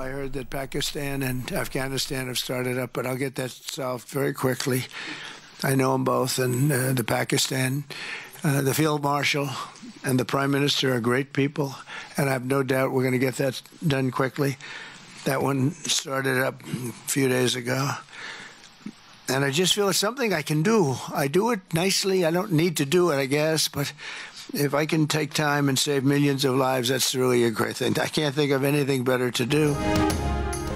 heard that Pakistan and Afghanistan have started up, but I'll get that solved very quickly. I know them both, and the Pakistan, the Field Marshal and the Prime Minister are great people, and I have no doubt we're going to get that done quickly. That one started up a few days ago. And I just feel it's something I can do. I do it nicely. I don't need to do it, I guess, but if I can take time and save millions of lives, that's really a great thing. I can't think of anything better to do.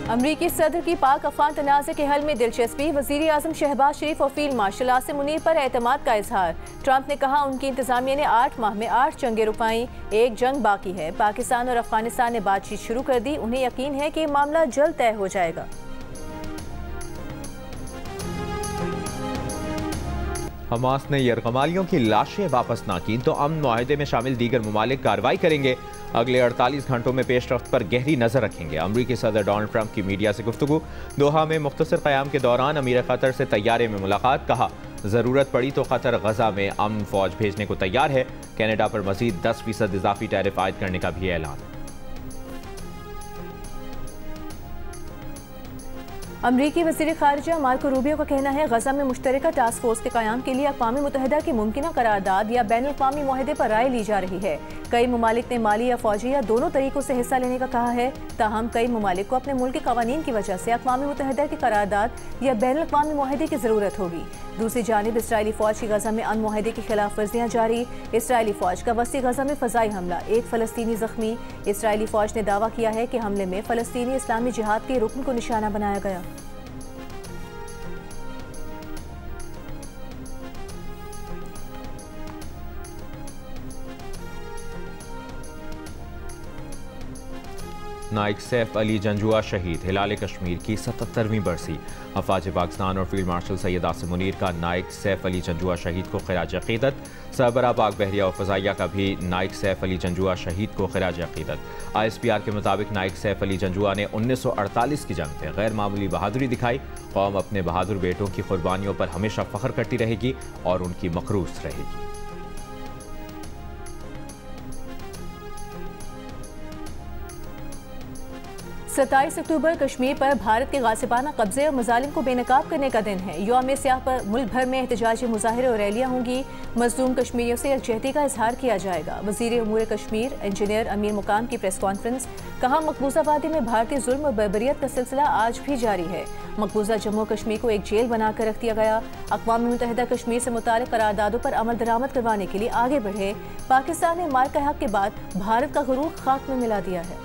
अमरीकी सदर की पाक अफगान तनाज़े के हल में दिलचस्पी, वज़ीर आज़म शहबाज शरीफ और फील्ड मार्शल आसिम मुनीर पर एतमाद का इजहार। ट्रंप ने कहा उनकी इंतजामिया ने 8 माह में 8 जंगें रुकवाईं, एक जंग बाकी है। पाकिस्तान और अफगानिस्तान ने बातचीत शुरू कर दी, उन्हें यकीन है कि मामला जल्द तय हो जाएगा। हमास ने यरगमालियों की लाशें वापस ना की तो अमन मुआहदे में शामिल दीगर ममालिक कार्रवाई करेंगे। अगले 48 घंटों में पेशरफ्त पर गहरी नजर रखेंगे। अमरीकी सदर डोनाल्ड ट्रंप की मीडिया से गुफ्तगू। दोहा में मुख्तसर क़याम के दौरान अमीर क़तर से तैयारे में मुलाकात। कहा ज़रूरत पड़ी तो क़तर गजा में अमन फौज भेजने को तैयार है। कनाडा पर मजीद 10% इजाफी टैरिफ आयद करने का भी ऐलान। अमरीकी वज़ीर ख़ारिजा मार्को रूबियो का कहना है गजा में मुश्तरका टास्क फोर्स के क़याम के लिए अक़वाम मुत्तहिदा की मुमकिना करारदाद या बैनुल अक़वामी मुआहदे पर राय ली जा रही है। कई ममालिक ने माली या फौजी या दोनों तरीकों से हिस्सा लेने का कहा है। ताहम कई ममालिक को अपने मुल्क के क़वानीन की वजह से अक़वाम मुत्तहिदा की करारदाद या बैनुल अक़वामी मुआहदे की ज़रूरत होगी। दूसरी जानिब इसराइली फ़ौज की गजा में अमन मुआहदे की खिलाफ वर्जियाँ जारी। इसराइली फ़ौज का वस्ती गजा में फ़ज़ाई हमला, एक फ़लस्तीनी ज़ख्मी। इसराइली फ़ौज ने दावा किया है कि हमले में फ़लस्तीनी इस्लामी जिहाद के रुकन को निशाना बनाया गया। नाइक सैफ अली जंजुआ शहीद। हिलाल कश्मीर की 77वीं बरसी। अफवाज पाकिस्तान और फील्ड मार्शल सैयद आसिम मुनीर का नाइक सैफ अली जंजुआ शहीद को खिराज अक़ीदत। सरबरा पाक बहरिया और फ़ज़ाइया का भी नाइक सैफ अली जंजुआ शहीद को खिराज अक़ीदत। ISPR के मुताबिक नाइक सैफ अली जंजुआ ने 1948 की जंग में गैर मामूली बहादुरी दिखाई। कौम अपने बहादुर बेटों की कुर्बानियों पर हमेशा फ़ख्र करती रहेगी और उनकी मक़रूज़ रहेगी। 27 अक्टूबर कश्मीर पर भारत के गासिबाना कब्जे और मजालिम को बेनकाब करने का दिन है। यौम सियाह पर मुल्क भर में एहतजाजी मुजाहिरे और रैलियाँ होंगी। मजलूम कश्मीरियों से यकजहती का इजहार किया जाएगा। वज़ीर उमूर कश्मीर इंजीनियर अमीर मुकाम की प्रेस कॉन्फ्रेंस। कहा मकबूजा वादी में भारतीय जुल्म और बर्बरियत का सिलसिला आज भी जारी है। मकबूजा जम्मू कश्मीर को एक जेल बनाकर रख दिया गया। अक़वाम मुत्तहिदा कश्मीर से मुताल्लिक़ करारदादों पर अमल दरामद करवाने के लिए आगे बढ़े। पाकिस्तान ने मार्का हक के बाद भारत का गुरूर खाक में मिला दिया है।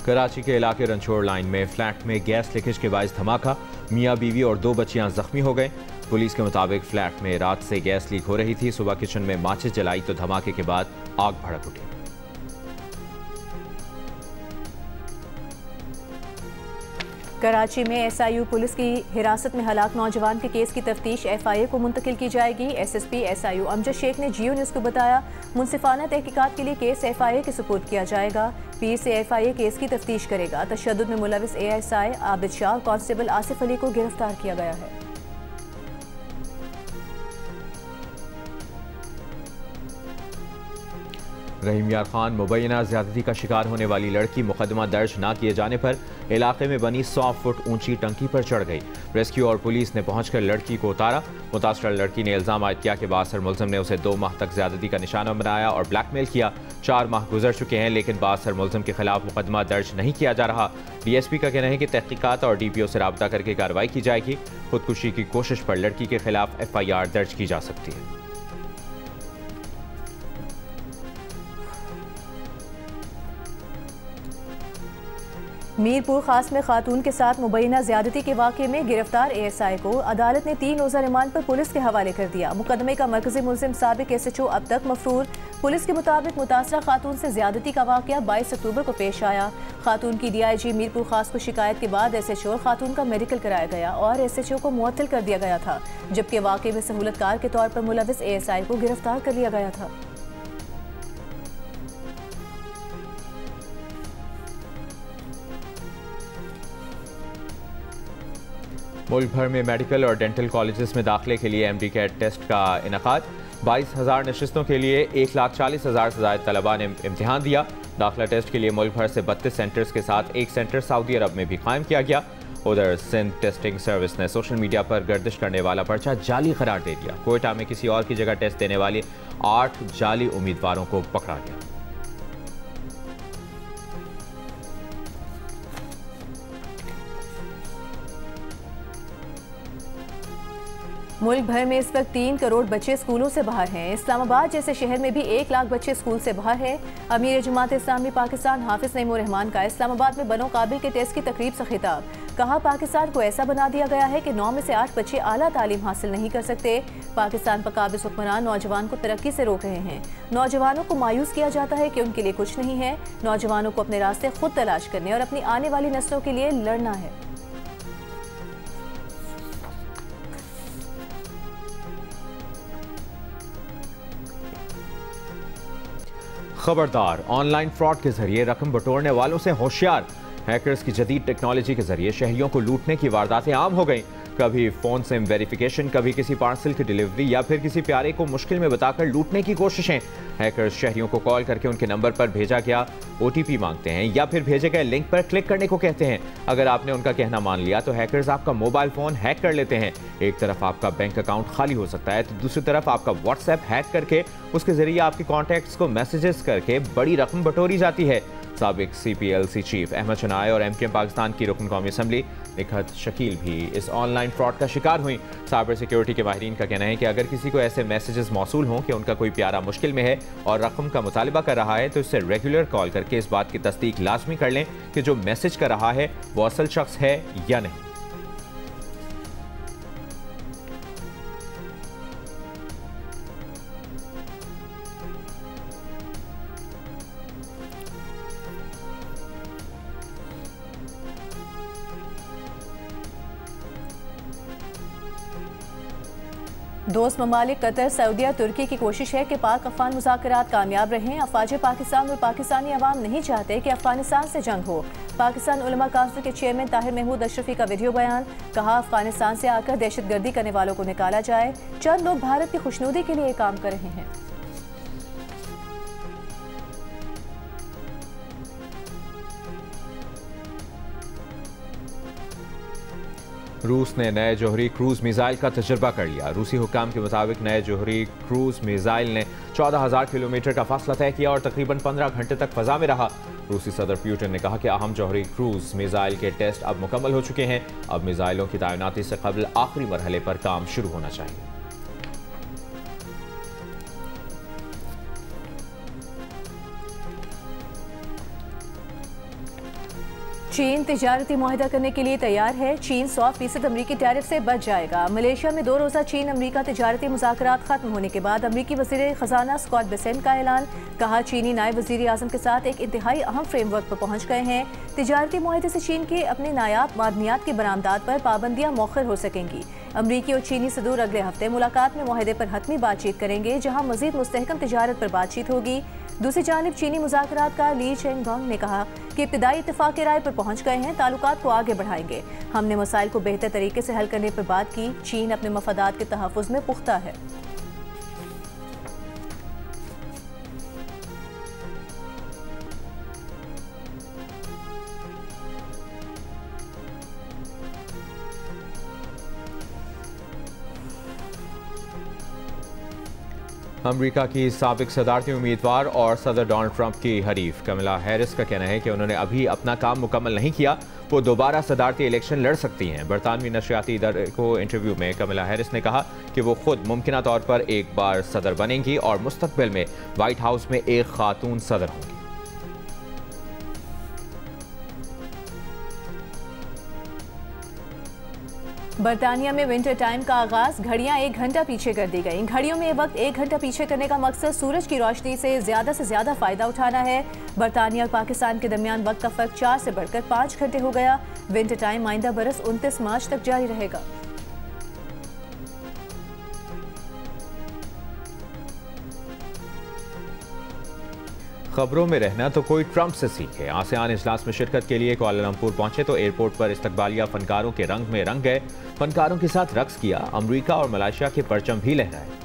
कराची के इलाके रनछोड़ लाइन में फ्लैट में गैस लीकेज के बायस धमाका। मियाँ बीवी और 2 बच्चियां जख्मी हो गए। पुलिस के मुताबिक फ्लैट में रात से गैस लीक हो रही थी। सुबह किचन में माचिस जलाई तो धमाके के बाद आग भड़क उठी। कराची में SIU पुलिस की हिरासत में हलाक नौजवान के केस की तफ्तीश FIA को मुंतकिल की जाएगी। SSP SIU अमजद शेख ने जियो न्यूज़ को बताया मुनसिफाना तहकीकात के लिए केस FIA के सुपुर्द किया जाएगा। पीर से FIA केस की तफ्तीश करेगा। तशद्दुद में मुलविस ASI आबिद शाह और कांस्टेबल आसिफ अली को गिरफ्तार किया गया है। रहीम यार खान मुबैना ज्यादती का शिकार होने वाली लड़की मुकदमा दर्ज न किए जाने पर इलाके में बनी 100 फुट ऊंची टंकी पर चढ़ गई। रेस्क्यू और पुलिस ने पहुंचकर लड़की को उतारा। मुतासरा लड़की ने इल्जाम आयद किया कि बासर मुलजिम ने उसे 2 माह तक ज्यादती का निशाना बनाया और ब्लैकमेल किया। 4 माह गुजर चुके हैं लेकिन बासर मुलजिम के खिलाफ मुकदमा दर्ज नहीं किया जा रहा। DSP का कहना है कि तहकीकात और DPO से राब्ता करके कार्रवाई की जाएगी। खुदकुशी की कोशिश पर लड़की के खिलाफ FIR दर्ज की जा सकती है। मीरपुर खास में खातून के साथ मुबैना ज्यादती के वाक़े में गिरफ्तार ASI को अदालत ने 3 रोज़ा रिमांड पर पुलिस के हवाले कर दिया। मुकदमे का मरकजी मुलजिम साबिक SHO अब तक मफरूर। पुलिस के मुताबिक मुतासरा खातून से ज्यादती का वाक़या 22 अक्टूबर को पेश आया। खातून की DIG मीरपुर खास को शिकायत के बाद SHO और खातून का मेडिकल कराया गया और SHO को मुअत्तल कर दिया गया था, जबकि वाक़े में सहूलतकार के तौर पर मुलविस ASI को गिरफ्तार कर लिया गया था। मुल्क भर में मेडिकल और डेंटल कॉलेजेस में दाखिले के लिए एमडी कैट टेस्ट का इनेकाद। 22,000 नशिस्तों के लिए 1,40,000 से ज़ायद तलबा ने इम्तिहान दिया। दाखिला टेस्ट के लिए मुल्क भर से 32 सेंटर्स के साथ एक सेंटर सऊदी अरब में भी कायम किया गया। उधर सिंध टेस्टिंग सर्विस ने सोशल मीडिया पर गर्दिश करने वाला पर्चा जाली करार दे दिया। कोयटा में किसी और की जगह टेस्ट देने वाले 8 जाली उम्मीदवारों को पकड़ा गया। मुल्क भर में इस वक्त 3 करोड़ बच्चे स्कूलों से बाहर हैं। इस्लामाबाद जैसे शहर में भी 1 लाख बच्चे स्कूल से बाहर हैं। अमीर जमात इस्लामी पाकिस्तान हाफिज नईमुर रहमान का इस्लामाबाद में बनो काबिल के टेस्ट की तकरीब से खिताब। कहा, पाकिस्तान को ऐसा बना दिया गया है कि 9 में से 8 बच्चे आला तालीम हासिल नहीं कर सकते। पाकिस्तान पर काबिज हुक्मरान नौजवान को तरक्की से रोक रहे हैं। नौजवानों को मायूस किया जाता है कि उनके लिए कुछ नहीं है। नौजवानों को अपने रास्ते खुद तलाश करने और अपनी आने वाली नस्लों के लिए लड़ना है। खबरदार, ऑनलाइन फ्रॉड के जरिए रकम बटोरने वालों से होशियार। हैकर्स की जदीद टेक्नोलॉजी के जरिए शहरियों को लूटने की वारदातें आम हो गईं। कभी फोन सिम वेरिफिकेशन, कभी किसी पार्सल की डिलीवरी या फिर किसी प्यारे को मुश्किल में बताकर लूटने की कोशिशें। हैकर्स शहरियों को कॉल करके उनके नंबर पर भेजा गया OTP मांगते हैं या फिर भेजे गए लिंक पर क्लिक करने को कहते हैं। अगर आपने उनका कहना मान लिया तो हैकर्स आपका मोबाइल फोन हैक कर लेते हैं। एक तरफ आपका बैंक अकाउंट खाली हो सकता है तो दूसरी तरफ आपका व्हाट्सएप हैक करके उसके जरिए आपके कॉन्टैक्ट्स को मैसेजेस करके बड़ी रकम बटोरी जाती है। साबिक CPLC चीफ अहमद शनाए और MKM पाकिस्तान की रुकन कौमी असम्बली निखत शकील भी इस ऑनलाइन फ्रॉड का शिकार हुई। साइबर सिक्योरिटी के माहिरीन का कहना है कि अगर किसी को ऐसे मैसेजेस मौसूल हों कि उनका कोई प्यारा मुश्किल में है और रकम का मुतालिबा कर रहा है तो इससे रेगुलर कॉल करके इस बात की तस्दीक लाजमी कर लें कि जो मैसेज कर रहा है वो असल शख्स है या नहीं। दोस्त ममालिक कतर, सऊदीया, तुर्की की कोशिश है कि पाक अफगान मुज़ाकरात कामयाब रहें। अफवाज पाकिस्तान और पाकिस्तानी अवाम नहीं चाहते कि अफगानिस्तान से जंग हो। पाकिस्तान उलमा काउंसिल के चेयरमैन ताहिर महमूद अशरफी का वीडियो बयान। कहा, अफगानिस्तान से आकर दहशतगर्दी करने वालों को निकाला जाए। चंद लोग भारत की खुशनुदी के लिए काम कर रहे हैं। रूस ने नए जोहरी क्रूज मिसाइल का तजर्बा कर लिया। रूसी हुक्काम के मुताबिक नए जोहरी क्रूज मिसाइल ने 14,000 किलोमीटर का फासला तय किया और तकरीबन 15 घंटे तक फजा में रहा। रूसी सदर पुतिन ने कहा कि अहम जोहरी क्रूज मिसाइल के टेस्ट अब मुकम्मल हो चुके हैं। अब मिसाइलों की तैनाती से कबल आखिरी मरहले पर काम शुरू होना चाहिए। चीन तिजारती मुआहदा करने के लिए तैयार है। चीन 100% अमरीकी टैरिफ से बच जाएगा। मलेशिया में 2 रोज़ा चीन अमरीका तिजारती मुज़ाकरात खत्म होने के बाद अमरीकी वज़ीर ख़जाना स्कॉट बेसेंट का ऐलान। कहा, चीनी नायब वज़ीर आज़म के साथ एक इंतहाई अहम फ्रेमवर्क पर पहुँच गए हैं। तिजारती मुआहदे से चीन के अपने नायाब मादनियात की बरामदात पर पाबंदियाँ मौखर हो सकेंगी। अमरीकी और चीनी सदूर अगले हफ्ते मुलाकात में मुआहदे पर हतमी बातचीत करेंगे, जहाँ मज़ीद मुस्तहकम तिजारत पर बातचीत होगी। दूसरी जानिब चीनी मुज़ाकरात का ली चेंगगोंग ने कहा कि इब्तिदाई इत्तेफाक राय पर पहुंच गए हैं, ताल्लुकात को आगे बढ़ाएंगे। हमने मसाइल को बेहतर तरीके से हल करने पर बात की। चीन अपने मफादात के तहफ़्फ़ुज़ में पुख्ता है। अमेरिका की साबिक सदारती उम्मीदवार और सदर डोनाल्ड ट्रंप की हरीफ कमला हैरिस का कहना है कि उन्होंने अभी अपना काम मुकम्मल नहीं किया, वो दोबारा सदारती इलेक्शन लड़ सकती हैं। बरतानवी नशरियाती इदारे को इंटरव्यू में कमला हैरिस ने कहा कि वो खुद मुमकिना तौर पर एक बार सदर बनेंगी और मुस्तकबिल में व्हाइट हाउस में एक खातून सदर होंगी। बरतानिया में विंटर टाइम का आगाज, घड़ियां 1 घंटा पीछे कर दी गई। घड़ियों में वक्त 1 घंटा पीछे करने का मकसद सूरज की रोशनी से ज्यादा फायदा उठाना है। बरतानिया और पाकिस्तान के दरमियान वक्त का फर्क 4 से बढ़कर 5 घंटे हो गया। विंटर टाइम आइंदा बरस 29 मार्च तक जारी रहेगा। खबरों में रहना तो कोई ट्रंप से सीखे। आसियान इजलास में शिरकत के लिए कुआलालंपुर पहुंचे तो एयरपोर्ट पर इस्तकबालिया फनकारों के रंग में रंग गए। फनकारों के साथ रक्स किया। अमेरिका और मलेशिया के परचम भी लहराए।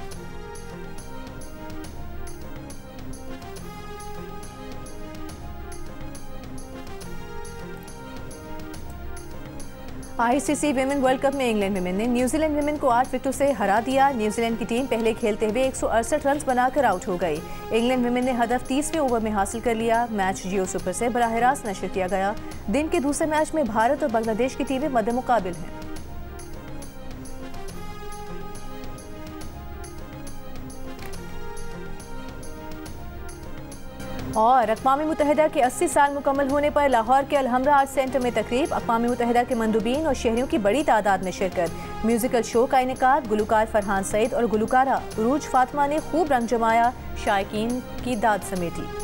आईसीसी विमेन वर्ल्ड कप में इंग्लैंड विमेन ने न्यूजीलैंड विमेन को 8 विकेटों से हरा दिया। न्यूजीलैंड की टीम पहले खेलते हुए 168 रन बनाकर आउट हो गई। इंग्लैंड विमेन ने हदफ 30वें ओवर में हासिल कर लिया। मैच जियो सुपर से बराह रास्त नशर किया गया। दिन के दूसरे मैच में भारत और बांग्लादेश की टीमें मद्दे मुकाबिल हैं। और अक़वाम मुत्तहिदा के 80 साल मुकम्मल होने पर लाहौर के अलहमरा आर्ट सेंटर में तकरीब। अक़वाम मुत्तहिदा के मंदूबीन और शहरियों की बड़ी तादाद में शिरकत। म्यूजिकल शो का इनेकाद। गुलकार फरहान सईद और गुलकारा उरूज फातिमा ने खूब रंग जमाया। शायकीन की दाद समेटी।